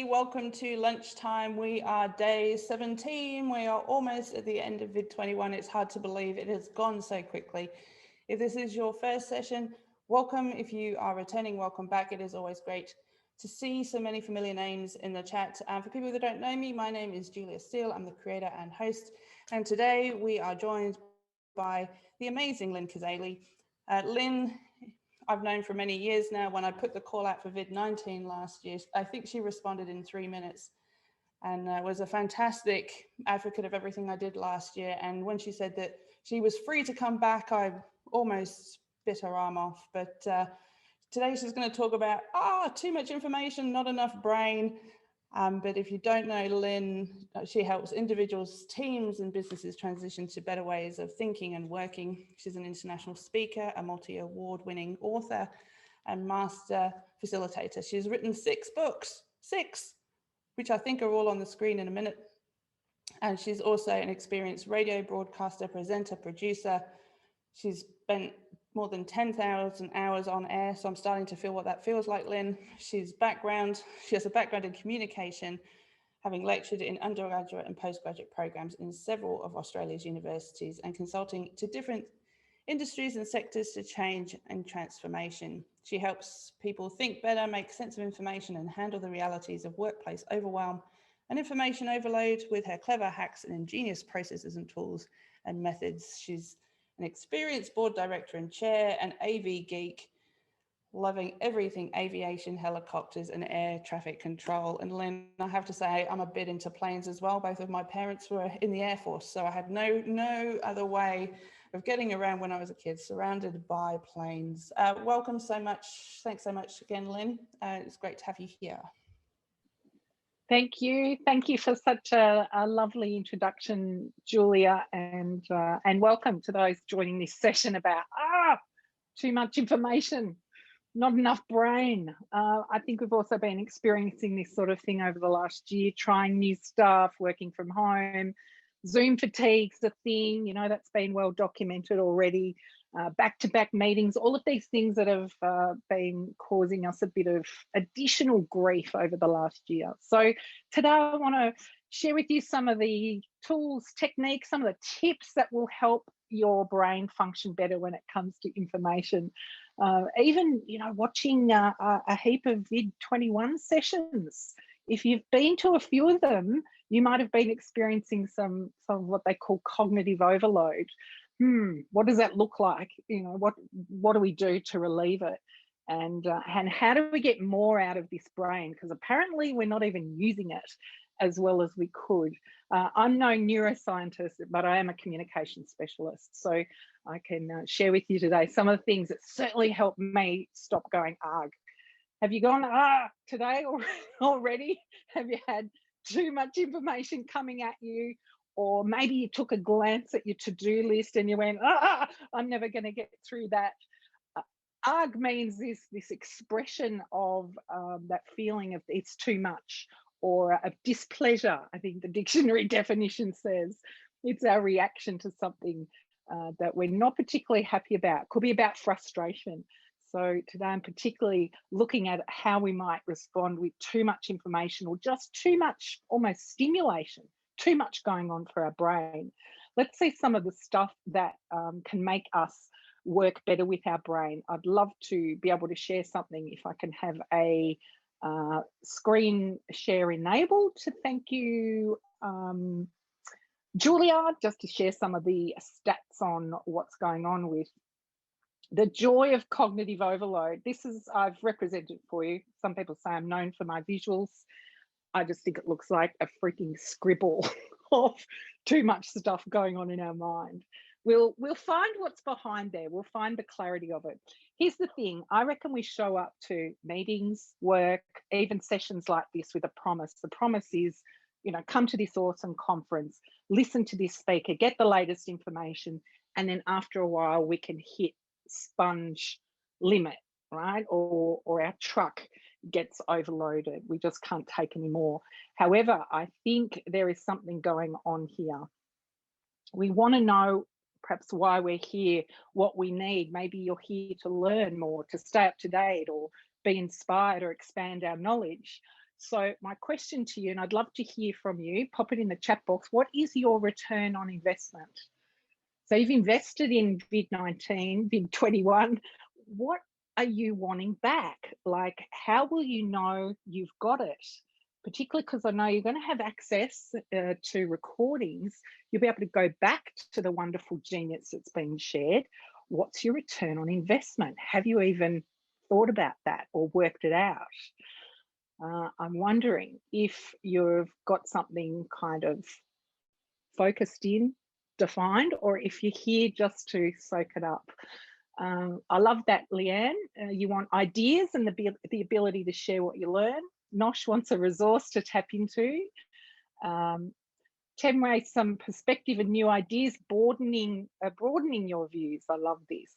Welcome to lunchtime. We are day 17. We are almost at the end of VID21. It's hard to believe it has gone so quickly. If this is your first session, welcome. If you are returning, welcome back. It is always great to see so many familiar names in the chat. For people that don't know me, my name is Julia Steele. I'm the creator and host. And today we are joined by the amazing Lynne Cazaly. Lynne, I've known for many years now. When I put the call out for VID19 last year, I think she responded in 3 minutes and was a fantastic advocate of everything I did last year. And when she said that she was free to come back, I almost bit her arm off. But today she's going to talk about, too much information, not enough brain. But if you don't know Lynne, she helps individuals, teams and businesses transition to better ways of thinking and working. She's an international speaker, a multi-award winning author and master facilitator. She's written 6 books, which I think are all on the screen in a minute. And she's also an experienced radio broadcaster, presenter, producer. She's spent more than 10,000 hours on air, so I'm starting to feel what that feels like, Lynne. She has a background in communication, having lectured in undergraduate and postgraduate programs in several of Australia's universities and consulting to different industries and sectors to change and transformation. She helps people think better, make sense of information and handle the realities of workplace overwhelm and information overload with her clever hacks and ingenious processes and tools and methods. She's an experienced board director and chair, an AV geek, loving everything aviation, helicopters and air traffic control. And Lynne, I have to say, I'm a bit into planes as well. Both of my parents were in the Air Force, so I had no other way of getting around when I was a kid, surrounded by planes. Welcome so much. Thanks so much again, Lynne. It's great to have you here. Thank you. Thank you for such a lovely introduction, Julia, and welcome to those joining this session about too much information, not enough brain. I think we've also been experiencing this sort of thing over the last year, trying new stuff, working from home. Zoom fatigue's a thing, you know, that's been well documented already. Back-to-back meetings, all of these things that have been causing us a bit of additional grief over the last year. So today I want to share with you some of the tools, techniques, some of the tips that will help your brain function better when it comes to information. Even, you know, watching a heap of VID21 sessions. If you've been to a few of them, you might have been experiencing some of what they call cognitive overload. What does that look like? You know, what do we do to relieve it? And how do we get more out of this brain? Because apparently we're not even using it as well as we could. I'm no neuroscientist, but I am a communication specialist. So I can share with you today some of the things that certainly help me stop going Argh. Have you gone today already? Have you had too much information coming at you? Or maybe you took a glance at your to-do list and you went, I'm never going to get through that. Argh means this expression of that feeling of it's too much, or of displeasure. I think the dictionary definition says it's our reaction to something that we're not particularly happy about. Could be about frustration. So today I'm particularly looking at how we might respond with too much information or just too much almost stimulation. Too much going on for our brain. Let's see some of the stuff that can make us work better with our brain. I'd love to be able to share something if I can have a screen share enabled. To thank you, Julia, just to share some of the stats on what's going on with the joy of cognitive overload. I've represented for you. Some people say I'm known for my visuals. I just think it looks like a freaking scribble of too much stuff going on in our mind. We'll find what's behind there. We'll find the clarity of it. Here's the thing. I reckon we show up to meetings, work, even sessions like this with a promise. The promise is you know, come to this awesome conference, listen to this speaker, get the latest information, and then after a while we can hit sponge limit, right? Or our truck gets overloaded. We just can't take any more. However, I think there is something going on here. We want to know perhaps why we're here, what we need. Maybe you're here to learn more, to stay up to date, or be inspired, or expand our knowledge. So my question to you, and I'd love to hear from you, pop it in the chat box, what is your return on investment? So you've invested in VID19, VID21, what are you wanting back? Like, how will you know you've got it? Particularly because I know you're going to have access to recordings. You'll be able to go back to the wonderful genius that's been shared. What's your return on investment? Have you even thought about that or worked it out? I'm wondering if you've got something kind of focused in, defined, or if you're here just to soak it up. I love that, Leanne. You want ideas and the ability to share what you learn. Nosh wants a resource to tap into. Temray, some perspective and new ideas, broadening your views. I love this.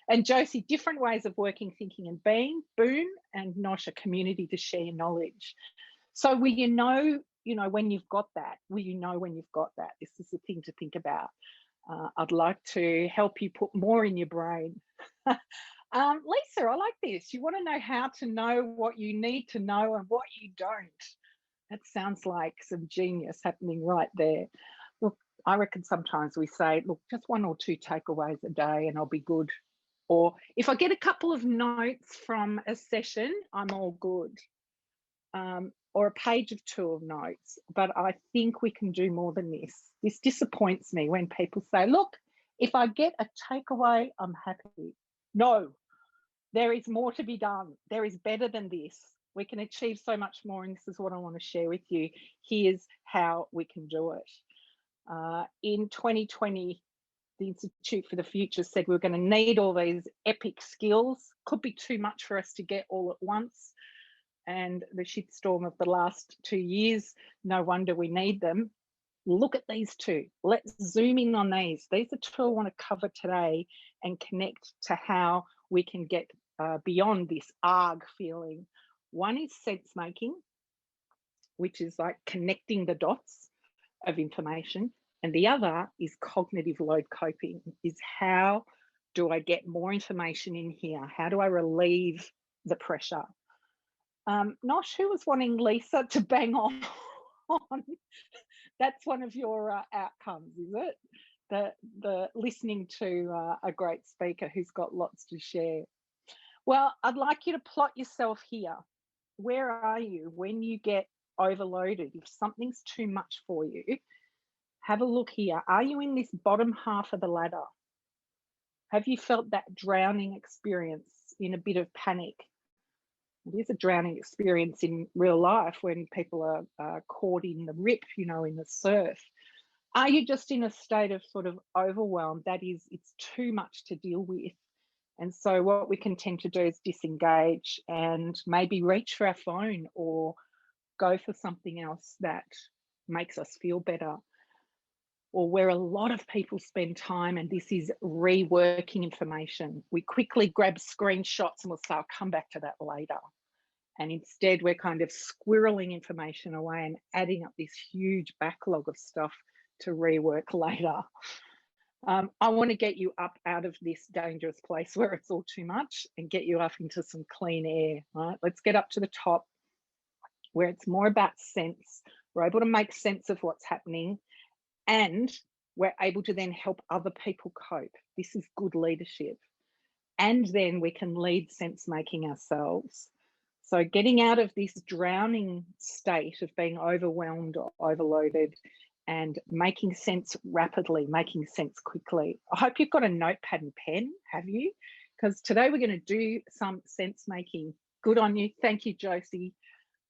And Josie, different ways of working, thinking and being. Boom, and Nosh, a community to share your knowledge. So will you know when you've got that? Will you know when you've got that? This is the thing to think about. I'd like to help you put more in your brain. Lisa, I like this. You want to know how to know what you need to know and what you don't. That sounds like some genius happening right there. Look, I reckon sometimes we say, look, just 1 or 2 takeaways a day and I'll be good. Or if I get a couple of notes from a session, I'm all good. Or a page or 2 of notes. But I think we can do more than this. This disappoints me when people say, look, if I get a takeaway, I'm happy. No, there is more to be done. There is better than this. We can achieve so much more, and this is what I want to share with you. Here's how we can do it. In 2020, the Institute for the Future said we're going to need all these epic skills. Could be too much for us to get all at once. And the shitstorm of the last 2 years, no wonder we need them. Look at these 2. Let's zoom in on these. These are 2 I want to cover today and connect to how we can get beyond this Argh feeling. One is sense making, which is like connecting the dots of information. And the other is cognitive load coping, is how do I get more information in here? How do I relieve the pressure? Nosh, who was wanting Lisa to bang on? That's one of your outcomes, is it? The listening to a great speaker who's got lots to share. Well, I'd like you to plot yourself here. Where are you when you get overloaded? If something's too much for you, have a look here. Are you in this bottom half of the ladder? Have you felt that drowning experience in a bit of panic? It is a drowning experience in real life when people are caught in the rip, in the surf. Are you just in a state of sort of overwhelm? That is, it's too much to deal with. And so what we can tend to do is disengage and maybe reach for our phone or go for something else that makes us feel better. Or where a lot of people spend time, and this is reworking information. We quickly grab screenshots and we'll say, I'll come back to that later. And instead we're kind of squirreling information away and adding up this huge backlog of stuff to rework later. I want to get you up out of this dangerous place where it's all too much and get you up into some clean air, right? Let's get up to the top where it's more about sense. We're able to make sense of what's happening and we're able to then help other people cope. This is good leadership. And then we can lead sense making ourselves. So getting out of this drowning state of being overwhelmed or overloaded and making sense rapidly, making sense quickly. I hope you've got a notepad and pen, have you? Because today we're going to do some sense making. Good on you. Thank you, Josie.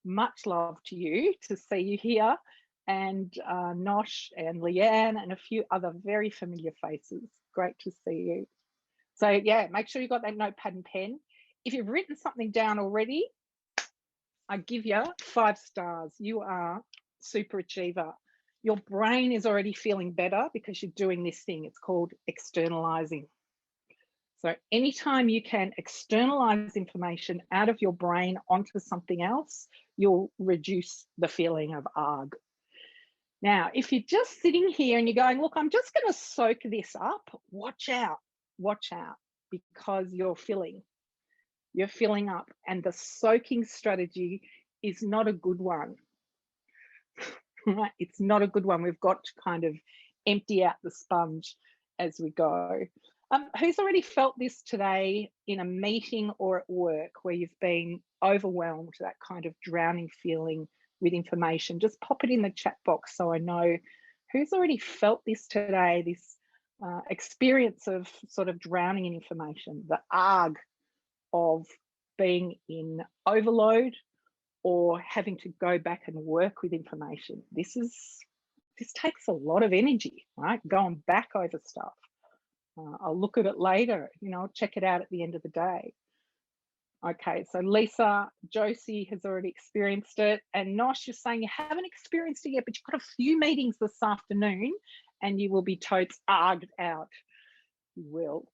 Much love to you, to see you here. And Nosh and Leanne and a few other very familiar faces. Great to see you. So yeah, make sure you've got that notepad and pen. If you've written something down already, I give you 5 stars. You are superachiever, your brain is already feeling better because you're doing this thing. It's called externalizing. So anytime you can externalize information out of your brain onto something else, you'll reduce the feeling of Argh. Now, if you're just sitting here and you're going, look, I'm just going to soak this up, watch out, because you're filling up, and the soaking strategy is not a good one. Right? It's not a good one. We've got to kind of empty out the sponge as we go. Who's already felt this today in a meeting or at work where you've been overwhelmed, that kind of drowning feeling with information? Just pop it in the chat box so I know who's already felt this today, this experience of sort of drowning in information, the Argh of being in overload or having to go back and work with information. This takes a lot of energy, right? Going back over stuff. I'll look at it later, I'll check it out at the end of the day. Okay, so Lisa, Josie has already experienced it. And Nosh, you're saying you haven't experienced it yet, but you've got a few meetings this afternoon and you will be totes arghed out. You will.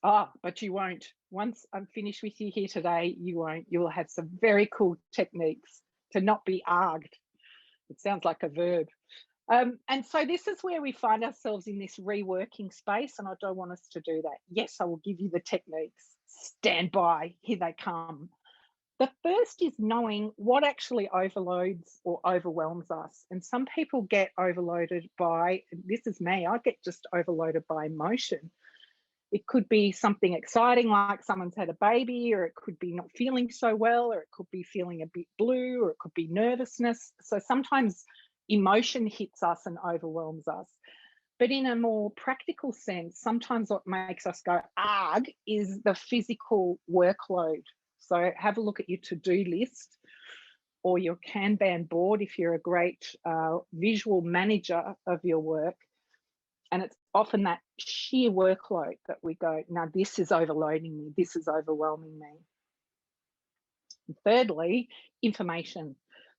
But you won't. Once I'm finished with you here today, you won't. You will have some very cool techniques to not be arghed. It sounds like a verb. And so this is where we find ourselves in this reworking space, and I don't want us to do that. Yes, I will give you the techniques. Stand by, here they come. The first is knowing what actually overloads or overwhelms us. And some people get overloaded by, this is me, I get just overloaded by emotion. It could be something exciting, like someone's had a baby, or it could be not feeling so well, or it could be feeling a bit blue, or it could be nervousness. So sometimes emotion hits us and overwhelms us. But in a more practical sense, sometimes what makes us go Argh is the physical workload. So have a look at your to-do list or your Kanban board if you're a great visual manager of your work. And it's often that sheer workload that we go, now this is overloading me, this is overwhelming me. And thirdly, information.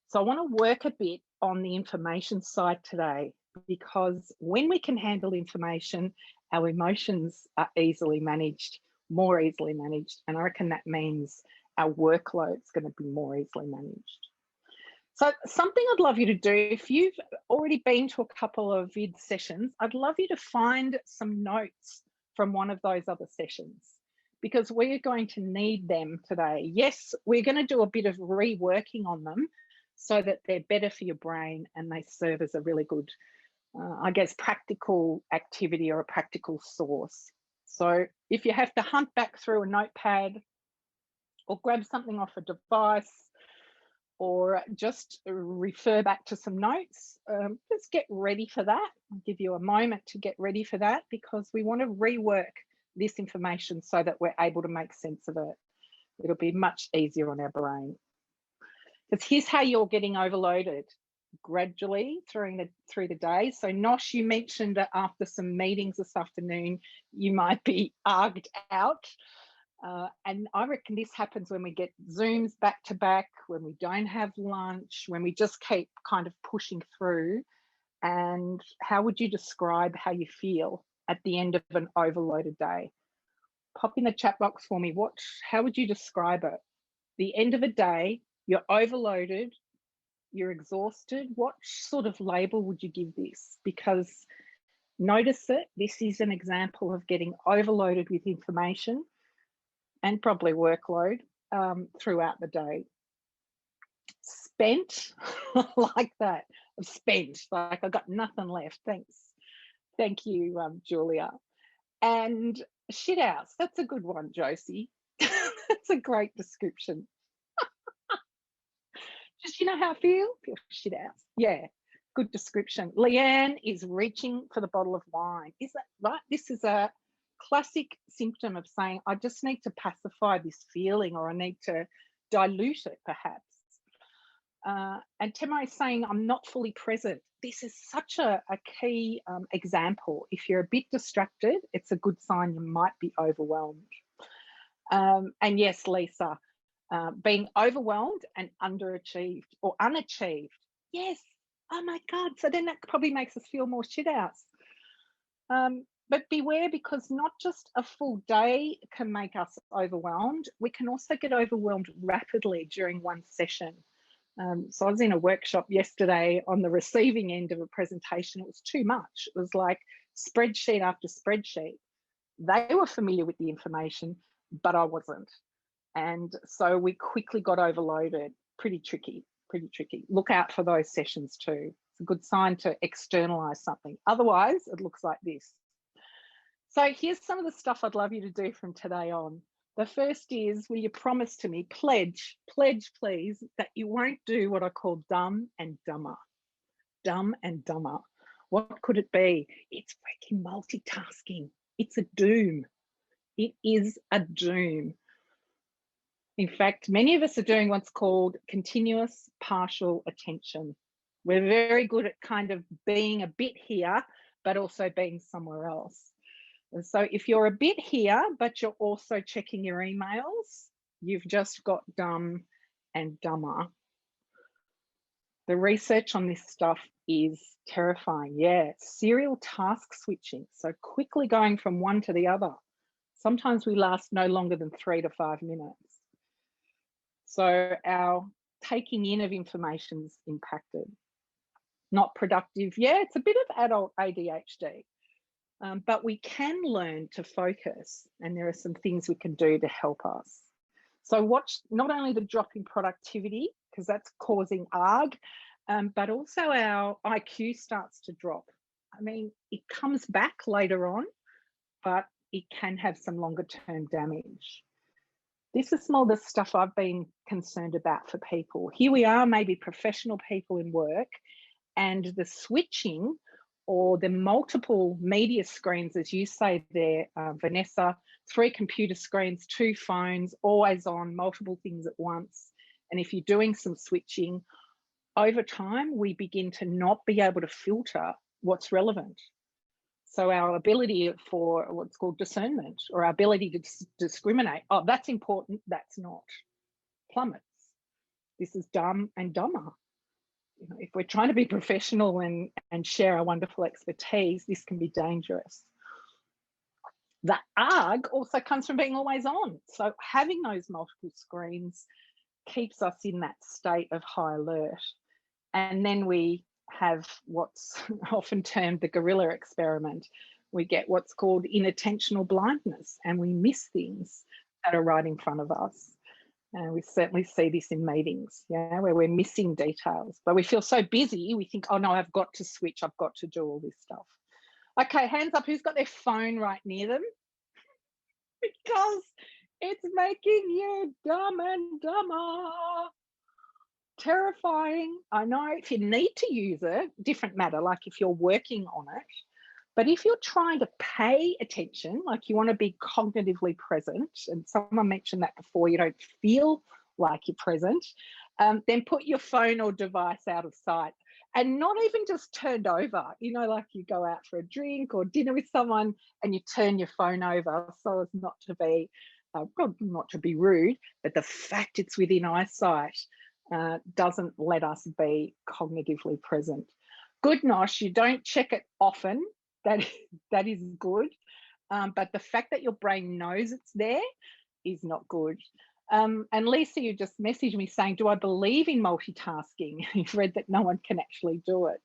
So I want to work a bit on the information side today, because when we can handle information, our emotions are easily managed, more easily managed. And I reckon that means our workload is going to be more easily managed. So something I'd love you to do, if you've already been to a couple of VID sessions, I'd love you to find some notes from one of those other sessions, because we're going to need them today. Yes, we're going to do a bit of reworking on them so that they're better for your brain and they serve as a really good, I guess, practical activity or a practical source. So if you have to hunt back through a notepad or grab something off a device, or just refer back to some notes, just get ready for that. I'll give you a moment to get ready for that, because we want to rework this information so that we're able to make sense of it. It'll be much easier on our brain. Because here's how you're getting overloaded gradually through the day. So Nosh, you mentioned that after some meetings this afternoon, you might be arghed out. And I reckon this happens when we get Zooms back to back, when we don't have lunch, when we just keep kind of pushing through. And how would you describe how you feel at the end of an overloaded day? Pop in the chat box for me. How would you describe it? The end of a day, you're overloaded, you're exhausted. What sort of label would you give this? Because notice it, this is an example of getting overloaded with information and probably workload throughout the day. Spent, like that. I'm spent, like I got nothing left. Thanks. Thank you, Julia. And shit house, that's a good one, Josie. That's a great description. Just, you know how I feel shit house. Yeah, good description. Leanne is reaching for the bottle of wine. Is that right? This is a classic symptom of saying, I just need to pacify this feeling, or I need to dilute it perhaps. And Temo is saying, I'm not fully present. This is such a key example. If you're a bit distracted, it's a good sign you might be overwhelmed. And yes, Lisa, being overwhelmed and underachieved or unachieved. Yes. Oh my God. So then that probably makes us feel more shit house. But beware, because not just a full day can make us overwhelmed. We can also get overwhelmed rapidly during one session. So I was in a workshop yesterday on the receiving end of a presentation. It was too much. It was like spreadsheet after spreadsheet. They were familiar with the information, but I wasn't. And so we quickly got overloaded. Pretty tricky, pretty tricky. Look out for those sessions too. It's a good sign to externalize something. Otherwise, it looks like this. So here's some of the stuff I'd love you to do from today on. The first is, will you promise to me, pledge please, that you won't do what I call dumb and dumber. Dumb and dumber. What could it be? It's freaking multitasking. It's a doom. It is a doom. In fact, many of us are doing what's called continuous partial attention. We're very good at kind of being a bit here, but also being somewhere else. And so if you're a bit here, but you're also checking your emails, you've just got dumb and dumber. The research on this stuff is terrifying. Yeah, serial task switching. So quickly going from one to the other. Sometimes we last no longer than 3 to 5 minutes. So our taking in of information is impacted. Not productive. Yeah, it's a bit of adult ADHD. But we can learn to focus, and there are some things we can do to help us. So watch not only the drop in productivity, because that's causing Argh, but also our IQ starts to drop. I mean, it comes back later on, but it can have some longer term damage. This is some of the stuff I've been concerned about for people. Here we are, maybe professional people in work, and the switching or the multiple media screens, as you say there, Vanessa, 3 computer screens, 2 phones, always on, multiple things at once. And if you're doing some switching, over time, we begin to not be able to filter what's relevant. So our ability for what's called discernment, or our ability to discriminate, oh, that's important, that's not, plummets. This is dumb and dumber. You know, if we're trying to be professional and share our wonderful expertise, this can be dangerous. The Argh also comes from being always on. So having those multiple screens keeps us in that state of high alert. And then we have what's often termed the gorilla experiment. We get what's called inattentional blindness, and we miss things that are right in front of us. And we certainly see this in meetings, yeah, where we're missing details, but we feel so busy, we think, oh no, I've got to switch, I've got to do all this stuff. Okay, hands up, who's got their phone right near them? Because it's making you dumb and dumber. Terrifying. I know if you need to use it, different matter, like if you're working on it. But if you're trying to pay attention, like you want to be cognitively present, and someone mentioned that before, you don't feel like you're present, then put your phone or device out of sight, and not even just turned over, you know, like you go out for a drink or dinner with someone and you turn your phone over so as not to be, not to be rude, but the fact it's within eyesight doesn't let us be cognitively present. Good, Nosh, you don't check it often. That is good, but the fact that your brain knows it's there is not good. And Lisa, you just messaged me saying, do I believe in multitasking? You've read that no one can actually do it.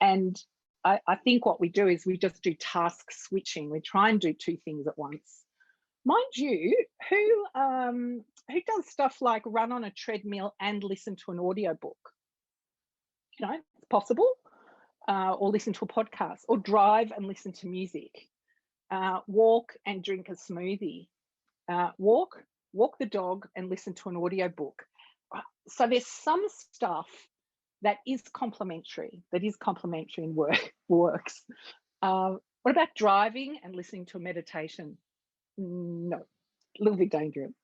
And I think what we do is we just do task switching. We try and do 2 things at once. Mind you, who does stuff like run on a treadmill and listen to an audiobook? You know, it's possible. Or listen to a podcast, or drive and listen to music, walk and drink a smoothie, walk the dog and listen to an audiobook. So there's some stuff that is complementary, in works. What about driving and listening to a meditation? No, a little bit dangerous.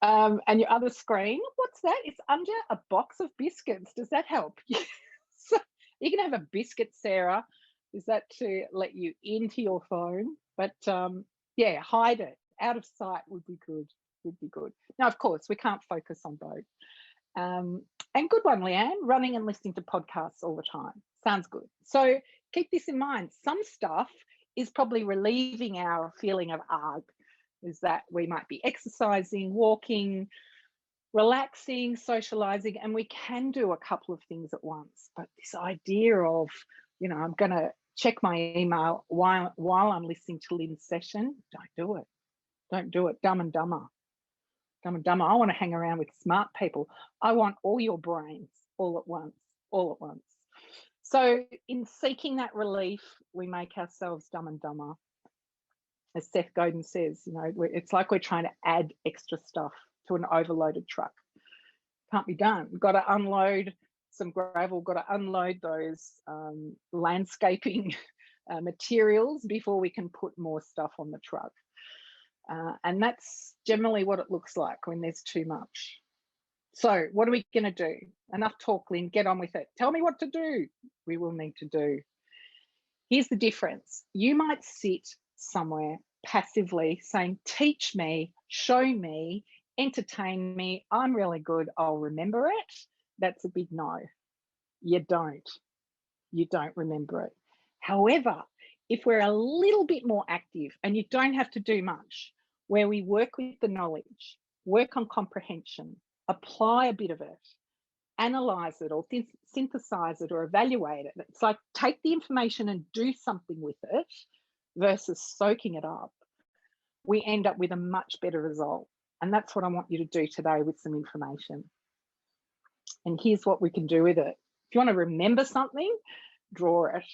And your other screen, what's that? It's under a box of biscuits. Does that help? So you can have a biscuit, Sarah. Is that to let you into your phone? But yeah, hide it. Out of sight would be good. Now, of course, we can't focus on both. And good one, Leanne, running and listening to podcasts all the time. Sounds good. So keep this in mind. Some stuff is probably relieving our feeling of argh, is that we might be exercising, walking, relaxing, socializing, and we can do a couple of things at once. But this idea of, you know, I'm going to check my email while I'm listening to Lynne's session, don't do it. Don't do it. Dumb and dumber. Dumb and dumber. I want to hang around with smart people. I want all your brains all at once, all at once. So in seeking that relief, we make ourselves dumb and dumber. As Seth Godin says, you know, it's like we're trying to add extra stuff to an overloaded truck. Can't be done. We've got to unload some gravel, got to unload those landscaping materials before we can put more stuff on the truck. And that's generally what it looks like when there's too much. So what are we going to do? Enough talk, Lynne, get on with it. Tell me what to do. We will need to do. Here's the difference. You might sit somewhere passively saying, teach me, show me, entertain me. I'm really good. I'll remember it. That's a big no. You don't. You don't remember it. However, if we're a little bit more active, and you don't have to do much, where we work with the knowledge, work on comprehension, apply a bit of it, analyze it or synthesize it or evaluate it. It's like take the information and do something with it versus soaking it up. We end up with a much better result. And that's what I want you to do today with some information. And here's what we can do with it. If you want to remember something, draw it.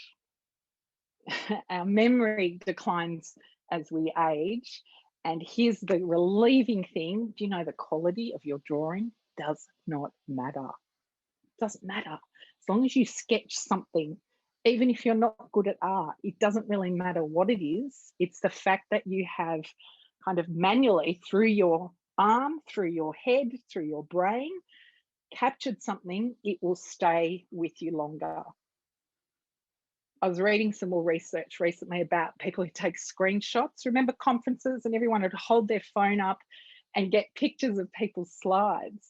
Our memory declines as we age. And here's the relieving thing. Do you know the quality of your drawing does not matter? It doesn't matter. As long as you sketch something, even if you're not good at art, it doesn't really matter what it is. It's the fact that you have kind of manually through your arm, through your head, through your brain, captured something, it will stay with you longer. I was reading some more research recently about people who take screenshots. Remember conferences and everyone would hold their phone up and get pictures of people's slides.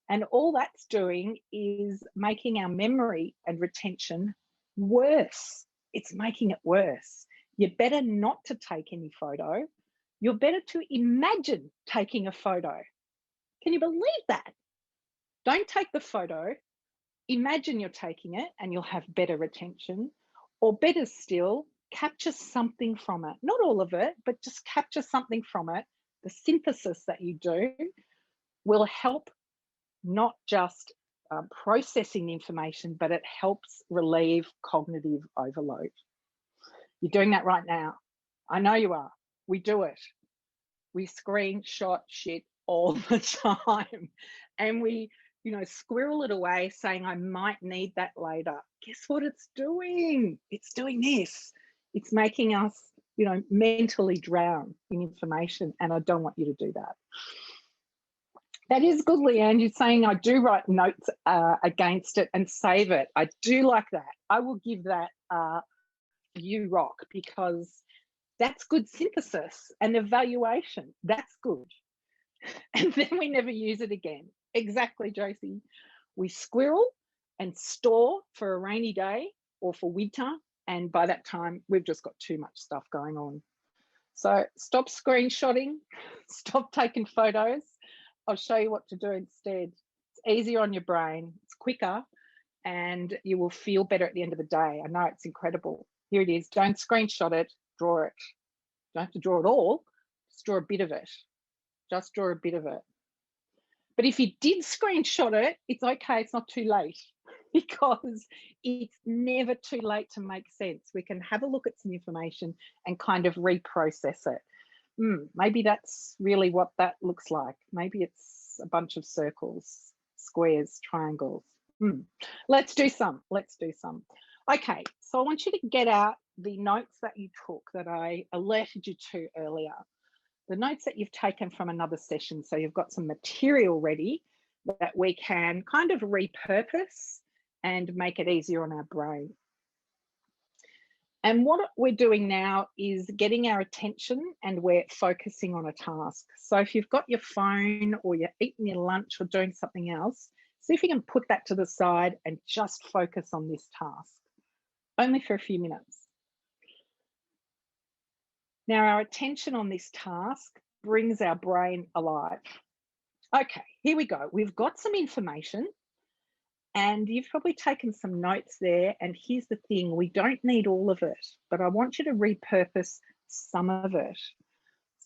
And all that's doing is making our memory and retention worse. It's making it worse. You're better not to take any photo. You're better to imagine taking a photo. Can you believe that? Don't take the photo. Imagine you're taking it and you'll have better retention. Or better still, capture something from it. Not all of it, but just capture something from it. The synthesis that you do will help not just processing the information, but it helps relieve cognitive overload. You're doing that right now. I know you are. We do it. We screenshot shit all the time. And we, you know, squirrel it away saying, I might need that later. Guess what it's doing? It's doing this. It's making us, you know, mentally drown in information. And I don't want you to do that. That is good, Leanne. You're saying I do write notes against it and save it. I do like that. I will give that you rock, because that's good synthesis and evaluation. That's good. And then we never use it again. Exactly, Josie. We squirrel and store for a rainy day or for winter. And by that time, we've just got too much stuff going on. So stop screenshotting, stop taking photos. I'll show you what to do instead. It's easier on your brain, it's quicker, and you will feel better at the end of the day. I know it's incredible. Here it is. Don't screenshot it, draw it. Don't have to draw it all, just draw a bit of it. Just draw a bit of it. But if you did screenshot it, it's okay, it's not too late, because it's never too late to make sense. We can have a look at some information and kind of reprocess it. Maybe that's really what that looks like. Maybe it's a bunch of circles, squares, triangles. Let's do some. Okay, so I want you to get out the notes that you took that I alerted you to earlier. The notes that you've taken from another session. So you've got some material ready that we can kind of repurpose and make it easier on our brain. And what we're doing now is getting our attention, and we're focusing on a task. So if you've got your phone or you're eating your lunch or doing something else, See if you can put that to the side and just focus on this task, only for a few minutes. Now, our attention on this task brings our brain alive. Okay, here we go. We've got some information and you've probably taken some notes there. And here's the thing, we don't need all of it, but I want you to repurpose some of it.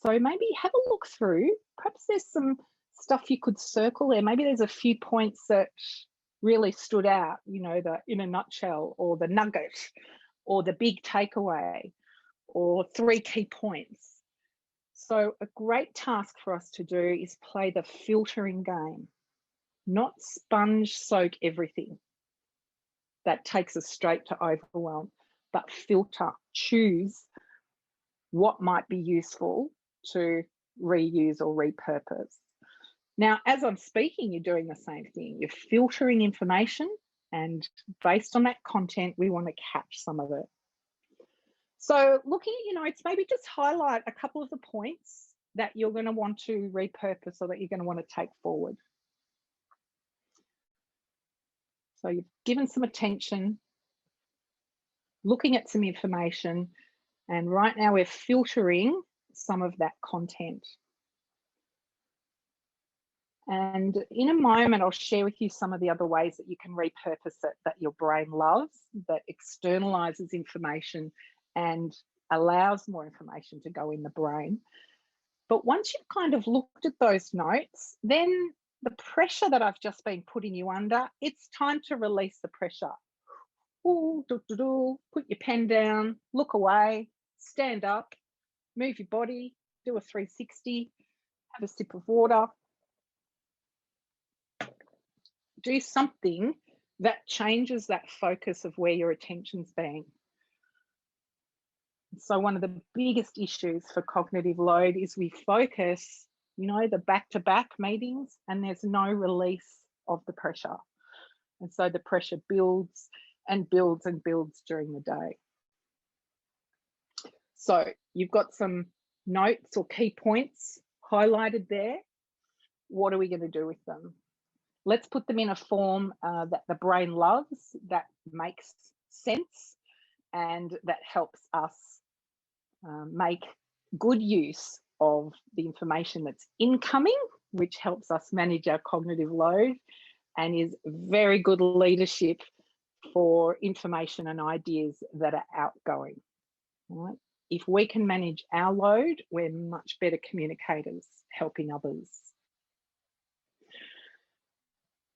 So maybe have a look through. Perhaps there's some stuff you could circle there. Maybe there's a few points that really stood out, you know, the in a nutshell, or the nugget, or the big takeaway, or 3 key points. So a great task for us to do is play the filtering game, not sponge soak everything. That takes us straight to overwhelm, but filter, choose what might be useful to reuse or repurpose. Now, as I'm speaking, you're doing the same thing. You're filtering information, and based on that content, we want to catch some of it. So looking at your notes, maybe just highlight a couple of the points that you're going to want to repurpose or that you're going to want to take forward. So you've given some attention, looking at some information, and right now we're filtering some of that content. And in a moment, I'll share with you some of the other ways that you can repurpose it that your brain loves, that externalizes information and allows more information to go in the brain. But once you've kind of looked at those notes, then the pressure that I've just been putting you under, it's time to release the pressure. Ooh, put your pen down, look away, stand up, move your body, do a 360, have a sip of water. Do something that changes that focus of where your attention's being. So one of the biggest issues for cognitive load is we focus, you know, the back-to-back meetings, and there's no release of the pressure. And so the pressure builds and builds and builds during the day. So you've got some notes or key points highlighted there. What are we going to do with them? Let's put them in a form that the brain loves, that makes sense, and that helps us make good use of the information that's incoming, which helps us manage our cognitive load and is very good leadership for information and ideas that are outgoing. Right? If we can manage our load, we're much better communicators, helping others.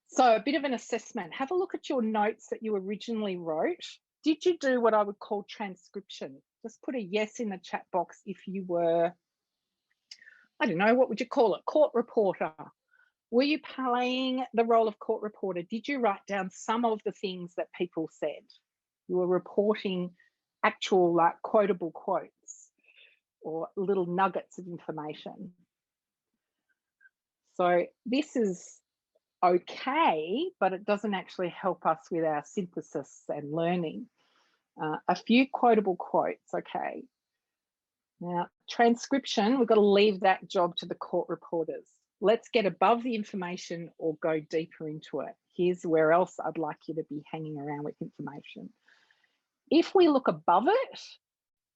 So a bit of an assessment. Have a look at your notes that you originally wrote. Did you do what I would call transcription? Just put a yes in the chat box if you were, I don't know, what would you call it? Court reporter. Were you playing the role of court reporter? Did you write down some of the things that people said? You were reporting actual like quotable quotes or little nuggets of information. So this is okay, but it doesn't actually help us with our synthesis and learning. A few quotable quotes, okay. Now, transcription, we've got to leave that job to the court reporters. Let's get above the information or go deeper into it. Here's where else I'd like you to be hanging around with information. If we look above it,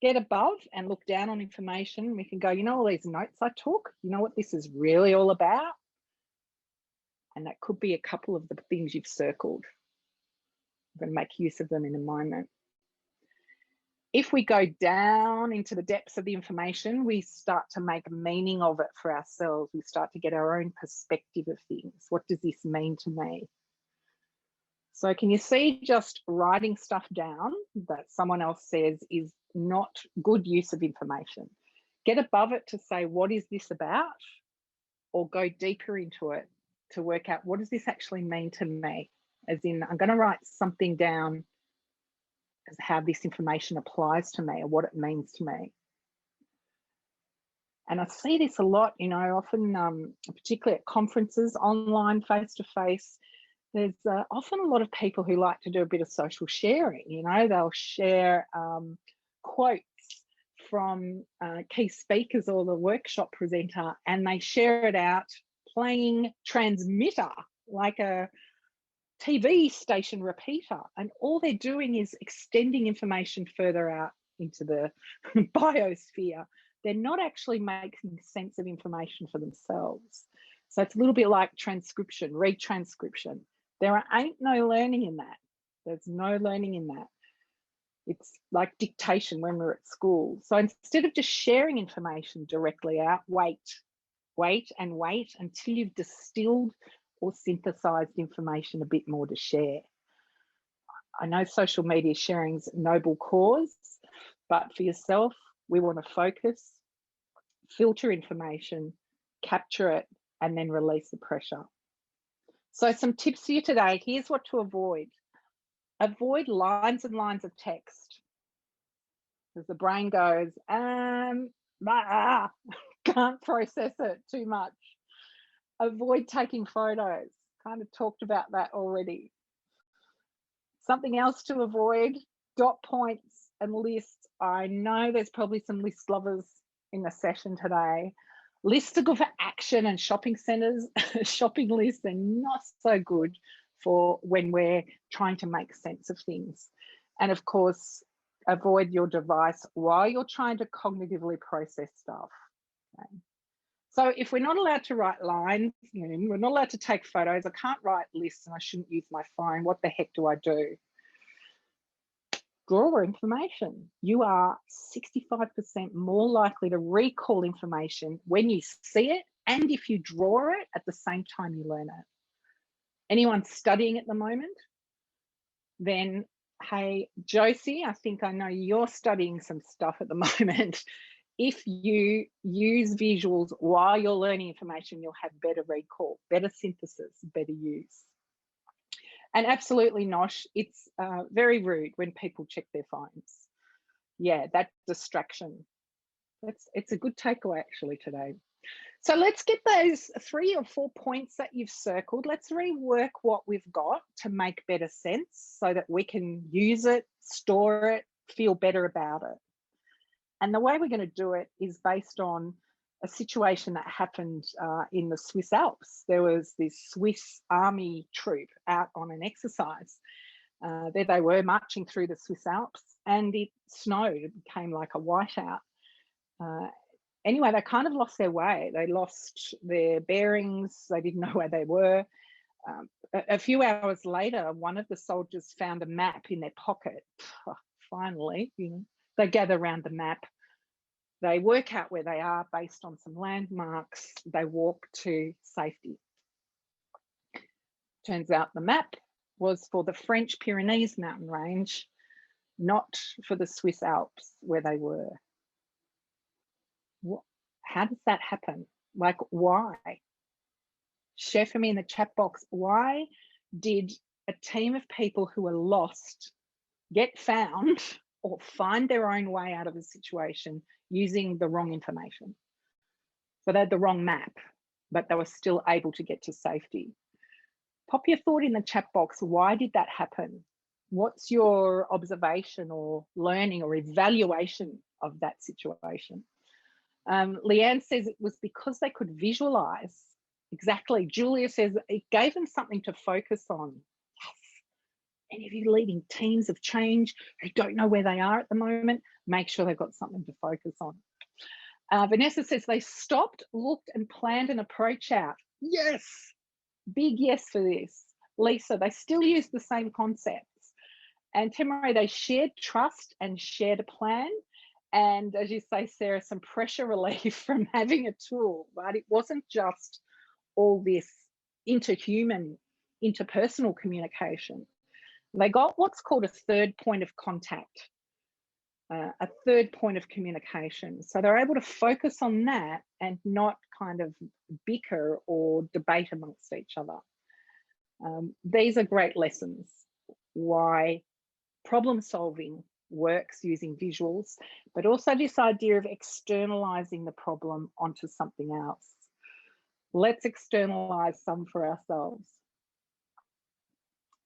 get above and look down on information, we can go, you know, all these notes I took, you know what this is really all about? And that could be a couple of the things you've circled. I'm going to make use of them in a moment. If we go down into the depths of the information, we start to make meaning of it for ourselves. We start to get our own perspective of things. What does this mean to me? So can you see just writing stuff down that someone else says is not good use of information? Get above it to say, what is this about? Or go deeper into it to work out, what does this actually mean to me? As in, I'm going to write something down as how this information applies to me or what it means to me. And I see this a lot, you know, often, particularly at conferences, online, face-to-face, there's often a lot of people who like to do a bit of social sharing. You know, they'll share quotes from key speakers or the workshop presenter, and they share it out playing transmitter, like a TV station repeater, and all they're doing is extending information further out into the biosphere. They're not actually making sense of information for themselves. So it's a little bit like transcription, retranscription. There ain't no learning in that. There's no learning in that. It's like dictation when we're at school. So instead of just sharing information directly out, wait until you've distilled or synthesized information a bit more to share. I know social media sharing's a noble cause, but for yourself, we want to focus, filter information, capture it, and then release the pressure. So some tips for you today. Here's what to avoid. Avoid lines and lines of text. Because the brain goes, can't process it too much. Avoid taking photos. Kind of talked about that already. Something else to avoid, dot points and lists. I know there's probably some list lovers in the session today. Lists are good for action and shopping centers. Shopping lists are not so good for when we're trying to make sense of things. And of course, avoid your device while you're trying to cognitively process stuff. Okay. So if we're not allowed to write lines, we're not allowed to take photos, I can't write lists and I shouldn't use my phone, what the heck do I do? Draw information. You are 65% more likely to recall information when you see it and if you draw it at the same time you learn it. Anyone studying at the moment? Then, hey, Josie, I think I know you're studying some stuff at the moment. If you use visuals while you're learning information, you'll have better recall, better synthesis, better use. And absolutely, Nosh, it's very rude when people check their phones. Yeah, that distraction. It's a good takeaway actually today. So let's get those 3 or 4 points that you've circled. Let's rework what we've got to make better sense so that we can use it, store it, feel better about it. And the way we're going to do it is based on a situation that happened in the Swiss Alps. There was this Swiss army troop out on an exercise. There they were marching through the Swiss Alps and it snowed. It became like a whiteout. Anyway, they kind of lost their way. They lost their bearings. They didn't know where they were. A few hours later, one of the soldiers found a map in their pocket. Finally, they gather around the map. They work out where they are based on some landmarks. They walk to safety. Turns out the map was for the French Pyrenees mountain range, not for the Swiss Alps where they were. How does that happen? Like, why? Share for me in the chat box, why did a team of people who are lost get found or find their own way out of a situation using the wrong information? So they had the wrong map, but they were still able to get to safety. Pop your thought in the chat box. Why did that happen? What's your observation or learning or evaluation of that situation? Leanne says it was because they could visualize. Exactly. Julia says it gave them something to focus on. Yes. Any of you leading teams of change who don't know where they are at the moment, make sure they've got something to focus on. Vanessa says they stopped, looked and planned an approach out. Yes. Big yes for this. Lisa, they still use the same concepts. And Temere, they shared trust and shared a plan. And as you say, Sarah, some pressure relief from having a tool, right? It wasn't just all this interpersonal communication. They got what's called a third point of contact, a third point of communication. So they're able to focus on that and not kind of bicker or debate amongst each other. These are great lessons, why problem solving works using visuals, but also this idea of externalizing the problem onto something else. Let's externalize some for ourselves.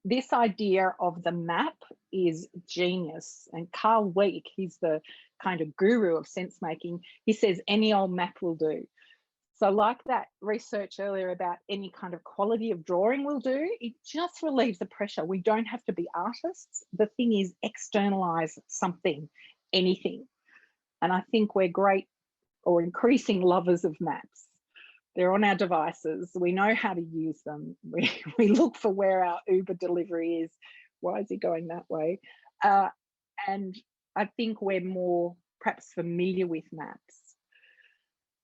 This idea of the map is genius. And Carl Week, he's the kind of guru of sense making. He says any old map will do. So like that research earlier about any kind of quality of drawing we'll do, it just relieves the pressure. We don't have to be artists. The thing is, externalize something, anything. And I think we're great or increasing lovers of maps. They're on our devices. We know how to use them. We look for where our Uber delivery is. Why is he going that way? And I think we're more perhaps familiar with maps.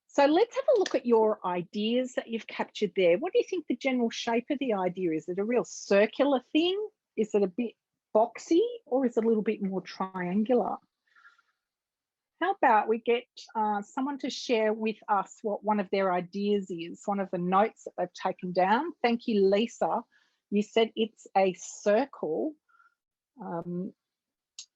So let's have a look at your ideas that you've captured there. What do you think the general shape of the idea is? Is it a real circular thing? Is it a bit boxy, or is it a little bit more triangular? How about we get someone to share with us what one of their ideas is, one of the notes that they've taken down. Thank you, Lisa. You said it's a circle.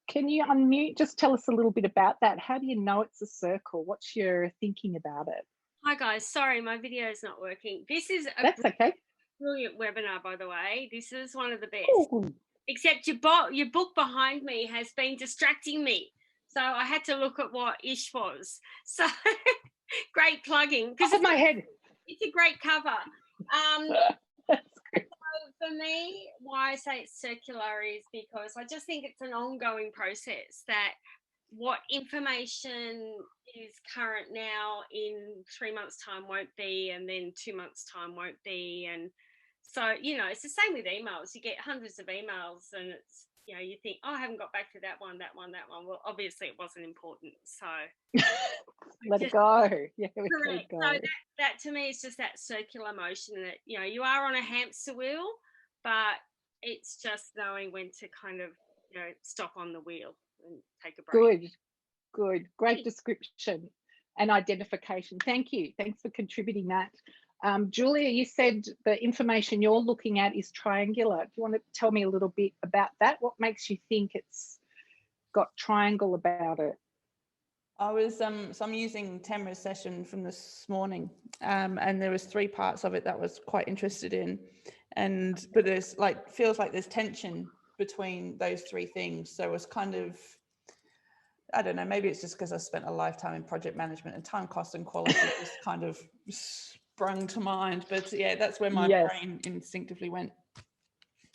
Can you unmute? Just tell us a little bit about that. How do you know it's a circle? What's your thinking about it? Hi guys, sorry my video is not working. This is a That's okay. brilliant webinar, by the way. This is one of the best. Ooh. Except your book behind me has been distracting me. So I had to look at what Ish was. So great plugging. Off of my head. It's a great cover. So for me, why I say it's circular is because I just think it's an ongoing process, that what information is current now in 3 months' time won't be, and then 2 months' time won't be. And so, you know, it's the same with emails. You get hundreds of emails and it's, you know, you think, oh, I haven't got back to that one. Well, obviously it wasn't important. So let it go. Yeah, correct. So that to me is just that circular motion that, you know, you are on a hamster wheel, but it's just knowing when to kind of, you know, stop on the wheel and take a break. Good. Great description and identification. Thank you. Thanks for contributing that. Julia, you said the information you're looking at is triangular. Do you want to tell me a little bit about that? What makes you think it's got triangle about it? I was so I'm using Tamara's session from this morning, and there was 3 parts of it that I was quite interested in, but there's feels like there's tension between those 3 things. So it was kind of, I don't know, maybe it's just because I spent a lifetime in project management and time, cost and quality just kind of sprung to mind. But yeah, that's where my brain instinctively went.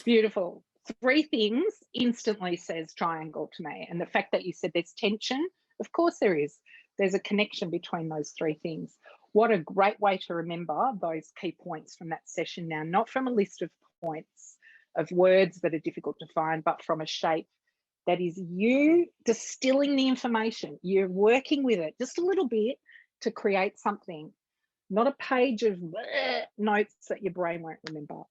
Beautiful. 3 things instantly says triangle to me. And the fact that you said there's tension, of course there is. There's a connection between those 3 things. What a great way to remember those key points from that session now, not from a list of points of words that are difficult to find, but from a shape that is you distilling the information. You're working with it just a little bit to create something, not a page of notes that your brain won't remember.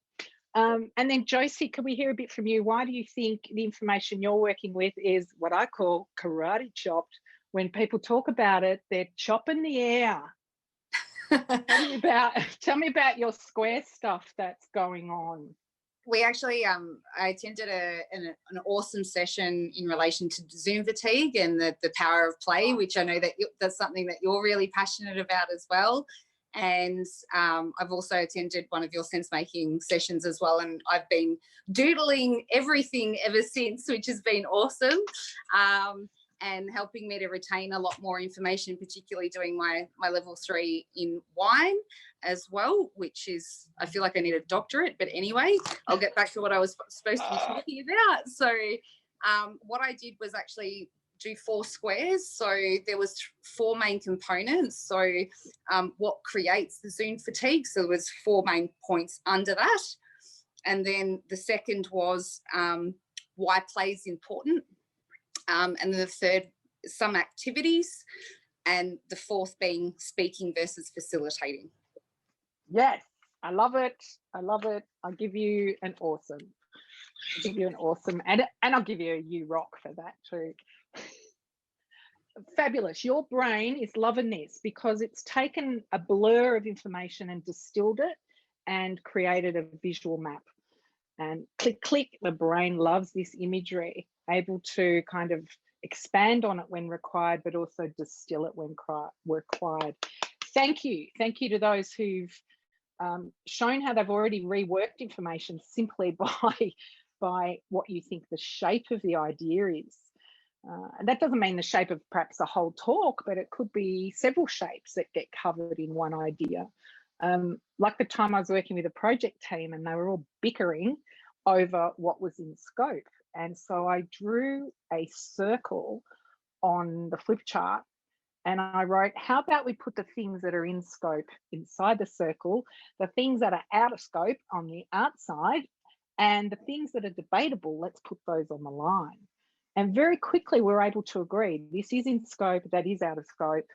And then Josie, can we hear a bit from you? Why do you think the information you're working with is what I call karate chopped? When people talk about it, they're chopping the air. Tell me about your square stuff that's going on. We actually, I attended an awesome session in relation to Zoom fatigue and the power of play, which I know that that's something that you're really passionate about as well. And I've also attended one of your sense making sessions as well, and I've been doodling everything ever since, which has been awesome, and helping me to retain a lot more information, particularly doing my level 3 in wine as well, which is, I feel like I need a doctorate, but anyway, I'll get back to what I was supposed to be talking about. So what I did was actually do 4 squares. So there was 4 main components. So what creates the Zoom fatigue? So there was 4 main points under that. And then the second was why play is important. And then the third, some activities. And the 4th being speaking versus facilitating. Yes, I love it. I'll give you an awesome. And I'll give you a you rock for that too. Fabulous. Your brain is loving this because it's taken a blur of information and distilled it and created a visual map. And click, the brain loves this imagery, able to kind of expand on it when required, but also distill it when required. Thank you to those who've shown how they've already reworked information simply by what you think the shape of the idea is. And that doesn't mean the shape of perhaps a whole talk, but it could be several shapes that get covered in one idea. Like the time I was working with a project team and they were all bickering over what was in scope. And so I drew a circle on the flip chart and I wrote, how about we put the things that are in scope inside the circle, the things that are out of scope on the outside, and the things that are debatable, let's put those on the line. And very quickly we were able to agree, this is in scope, that is out of scope.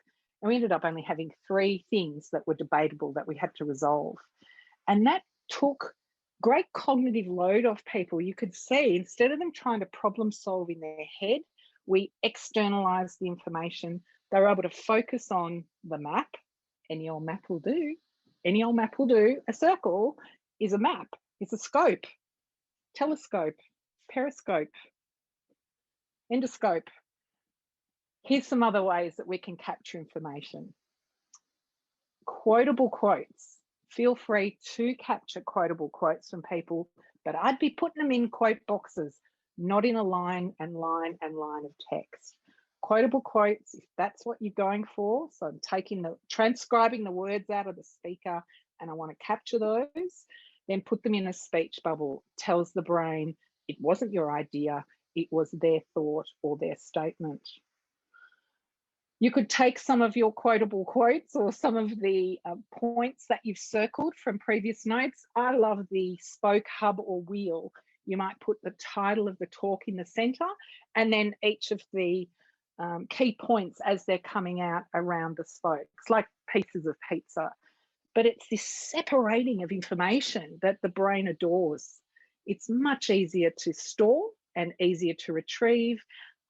And we ended up only having 3 things that were debatable that we had to resolve. And that took great cognitive load off people. You could see, instead of them trying to problem solve in their head, we externalized the information. They were able to focus on the map. Any old map will do. Any old map will do. A circle is a map. It's a scope, telescope, periscope, endoscope. Here's some other ways that we can capture information. Quotable quotes. Feel free to capture quotable quotes from people, but I'd be putting them in quote boxes, not in a line and line and line of text. Quotable quotes, if that's what you're going for. So I'm transcribing the words out of the speaker and I want to capture those, then put them in a speech bubble. Tells the brain it wasn't your idea, it was their thought or their statement. You could take some of your quotable quotes or some of the points that you've circled from previous notes. I love the spoke, hub or wheel. You might put the title of the talk in the center and then each of the key points as they're coming out around the spokes, like pieces of pizza. But it's this separating of information that the brain adores. It's much easier to store and easier to retrieve.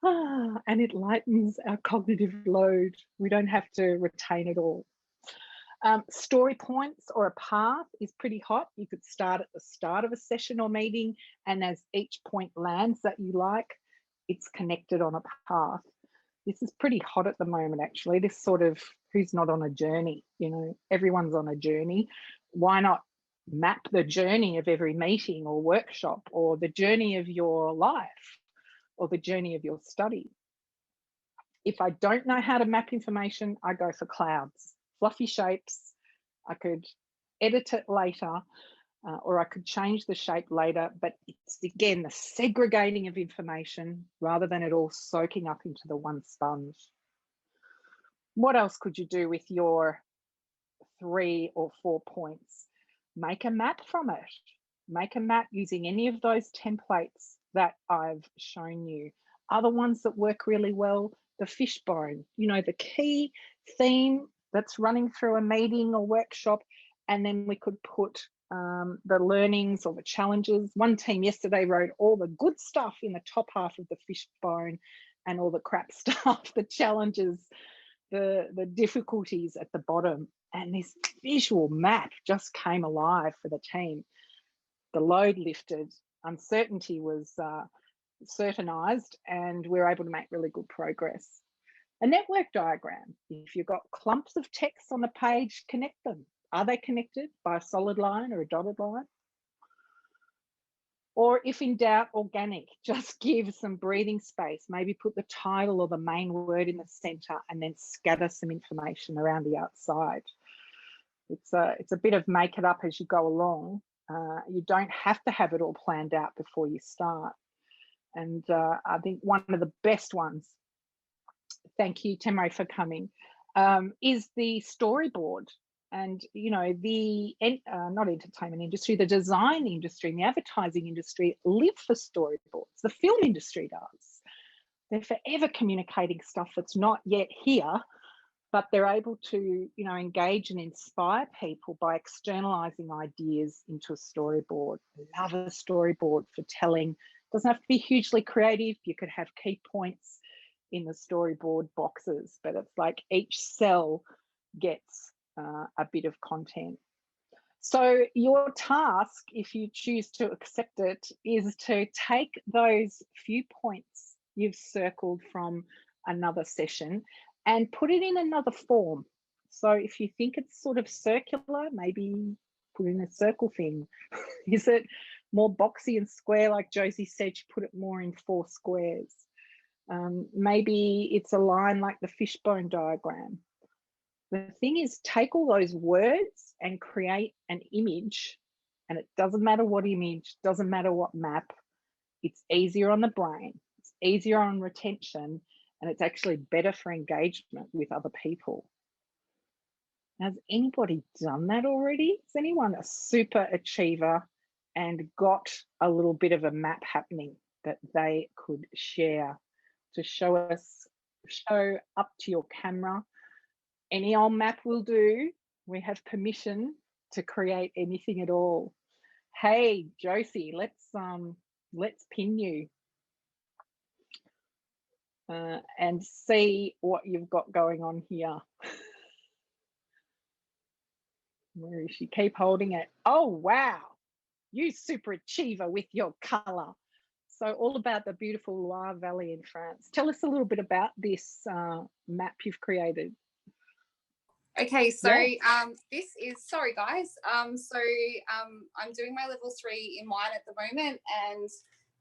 And it lightens our cognitive load. We don't have to retain it all. Story points or a path is pretty hot. You could start at the start of a session or meeting, and as each point lands that you like, it's connected on a path. This is pretty hot at the moment, actually. This sort of, who's not on a journey? You know, everyone's on a journey. Why not map the journey of every meeting or workshop or the journey of your life or the journey of your study? If I don't know how to map information, I go for clouds, fluffy shapes. I could edit it later or I could change the shape later, but it's again the segregating of information rather than it all soaking up into the one sponge. What else could you do with your 3 or 4 points? Make a map from it. Make a map using any of those templates that I've shown you. Other ones that work really well, the fishbone, you know, the key theme that's running through a meeting or workshop, and then we could put the learnings or the challenges. One team yesterday wrote all the good stuff in the top half of the fishbone and all the crap stuff, the challenges, the difficulties at the bottom. And this visual map just came alive for the team. The load lifted, uncertainty was certainized, and we're able to make really good progress. A network diagram, if you've got clumps of text on the page, connect them. Are they connected by a solid line or a dotted line? Or if in doubt, organic, just give some breathing space. Maybe put the title or the main word in the center and then scatter some information around the outside. It's a bit of make it up as you go along. You don't have to have it all planned out before you start. And I think one of the best ones, thank you, Temre, for coming, is the storyboard. And, you know, the not entertainment industry, the design industry and the advertising industry live for storyboards. The film industry does. They're forever communicating stuff that's not yet here, but they're able to, you know, engage and inspire people by externalizing ideas into a storyboard. I love a storyboard for telling. It doesn't have to be hugely creative. You could have key points in the storyboard boxes, but it's like each cell gets a bit of content. So your task, if you choose to accept it, is to take those few points you've circled from another session and put it in another form. So if you think it's sort of circular, maybe put in a circle thing. Is it more boxy and square, like Josie said, she put it more in 4 squares. Maybe it's a line like the fishbone diagram. The thing is, take all those words and create an image, and it doesn't matter what image, doesn't matter what map. It's easier on the brain, it's easier on retention, and it's actually better for engagement with other people. Has anybody done that already? Is anyone a super achiever and got a little bit of a map happening that they could share to show up to your camera? Any old map will do. We have permission to create anything at all. Hey, Josie, let's pin you and see what you've got going on here. Where is she? Keep holding it. Oh, wow. You super achiever with your color. So all about the beautiful Loire Valley in France. Tell us a little bit about this map you've created. Okay, so Yeah. this is, sorry guys, I'm doing my level 3 in wine at the moment, and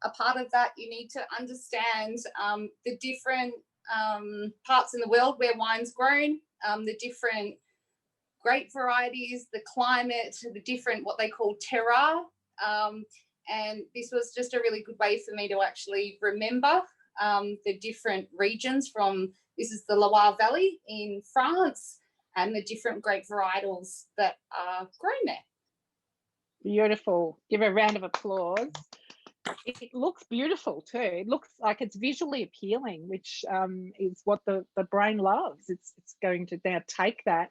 a part of that you need to understand the different parts in the world where wine's grown, the different grape varieties, the climate, the different what they call terroir, and this was just a really good way for me to actually remember the different regions from, this is the Loire Valley in France, and the different grape varietals that are grown there. Beautiful. Give a round of applause. It looks beautiful too. It looks like it's visually appealing, which is what the brain loves. It's going to now take that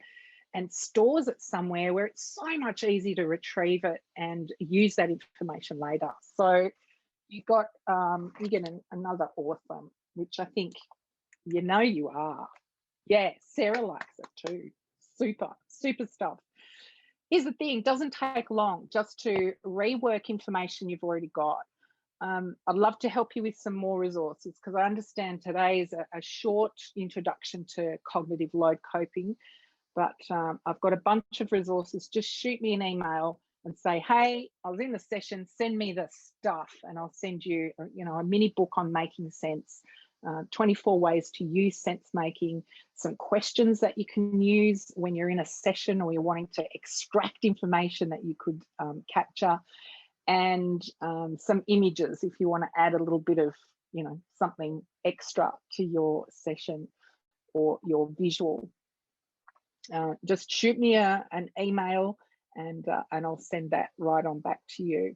and stores it somewhere where it's so much easier to retrieve it and use that information later. So you get another awesome, which I think you know you are. Yeah, Sarah likes it too. Super stuff. Here's the thing, doesn't take long just to rework information you've already got. I'd love to help you with some more resources, because I understand today is a short introduction to cognitive load coping, but I've got a bunch of resources. Just shoot me an email and say, hey, I was in the session, send me the stuff, and I'll send you, a mini book on making sense. 24 ways to use sense making, some questions that you can use when you're in a session or you're wanting to extract information that you could capture, and some images if you want to add a little bit of something extra to your session or your visual. Just shoot me an email and I'll send that right on back to you.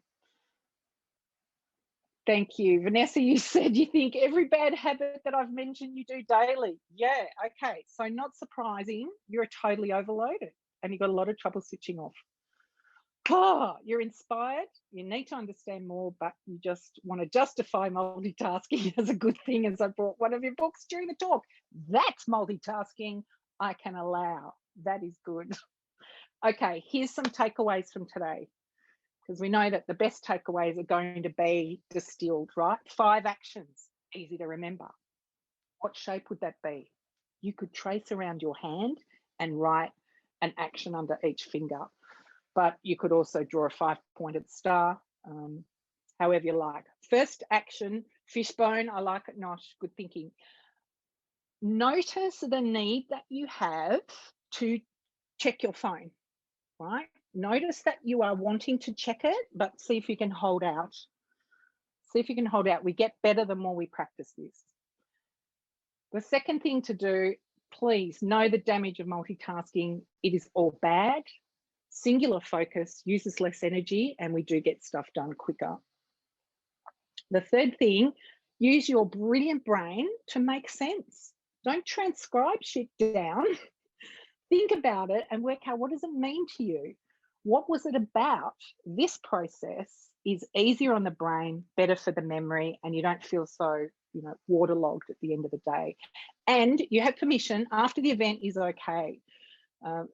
Thank you. Vanessa, you said you think every bad habit that I've mentioned you do daily. Yeah, okay. So not surprising, you're totally overloaded and you've got a lot of trouble switching off. Oh, you're inspired. You need to understand more, but you just want to justify multitasking as a good thing, as I brought one of your books during the talk. That's multitasking I can allow. That is good. Okay, here's some takeaways from today, because we know that the best takeaways are going to be distilled, right? 5 actions, easy to remember. What shape would that be? You could trace around your hand and write an action under each finger, but you could also draw a 5-pointed star, however you like. First action, fishbone, I like it, Nosh, good thinking. Notice the need that you have to check your phone, right? Notice that you are wanting to check it, but see if you can hold out. See if you can hold out. We get better the more we practice this. The second thing to do, please know the damage of multitasking. It is all bad. Singular focus uses less energy and we do get stuff done quicker. The third thing, use your brilliant brain to make sense. Don't transcribe shit down. Think about it and work out, what does it mean to you? What was it about? This process is easier on the brain, better for the memory, and you don't feel so, waterlogged at the end of the day. And you have permission after the event is okay.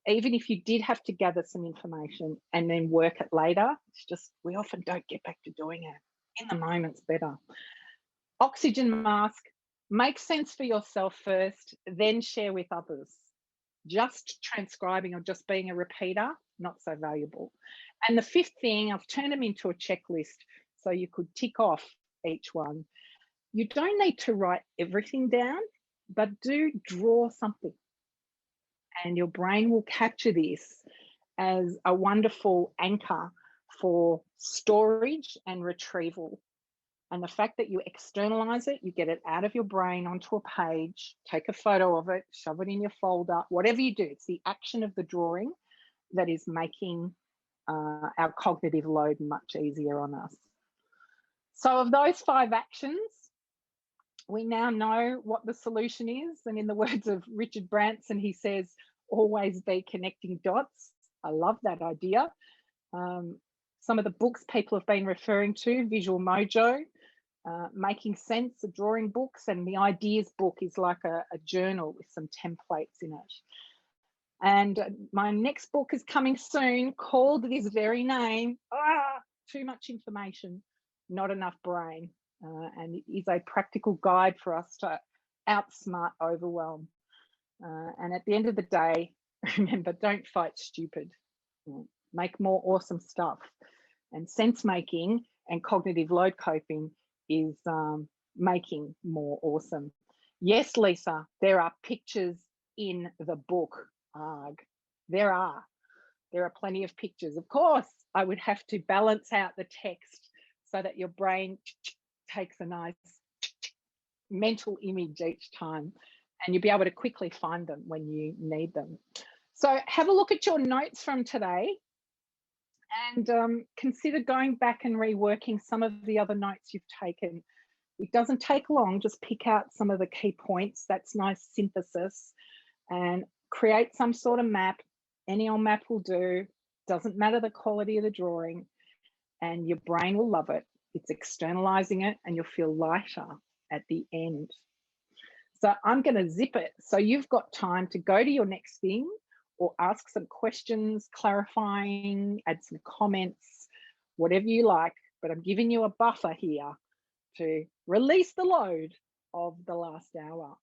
Even if you did have to gather some information and then work it later, it's just, we often don't get back to doing it. In the moment's better. Oxygen mask, make sense for yourself first, then share with others. Just transcribing or just being a repeater, not so valuable. And the 5th thing, I've turned them into a checklist so you could tick off each one. You don't need to write everything down, but do draw something. And your brain will capture this as a wonderful anchor for storage and retrieval. And the fact that you externalize it, you get it out of your brain onto a page, take a photo of it, shove it in your folder, whatever you do, it's the action of the drawing that is making our cognitive load much easier on us. So of those 5 actions, we now know what the solution is. And in the words of Richard Branson, he says, always be connecting dots. I love that idea. Some of the books people have been referring to, Visual Mojo, Making Sense, the drawing books, and the Ideas book is like a journal with some templates in it. And my next book is coming soon, called this very name, Too Much Information, Not Enough Brain. And it is a practical guide for us to outsmart overwhelm. And at the end of the day, remember, don't fight stupid. Make more awesome stuff. And sense making and cognitive load coping is making more awesome. Yes, Lisa, there are pictures in the book, Argh. There are plenty of pictures. Of course, I would have to balance out the text so that your brain takes a nice mental image each time, and you'll be able to quickly find them when you need them. So have a look at your notes from today and consider going back and reworking some of the other notes you've taken. It doesn't take long, just pick out some of the key points. That's nice synthesis, and create some sort of map. Any old map will do. Doesn't matter the quality of the drawing, and your brain will love it. It's externalizing it, and you'll feel lighter at the end. So I'm going to zip it. So you've got time to go to your next thing or ask some questions, clarifying, add some comments, whatever you like. But I'm giving you a buffer here to release the load of the last hour.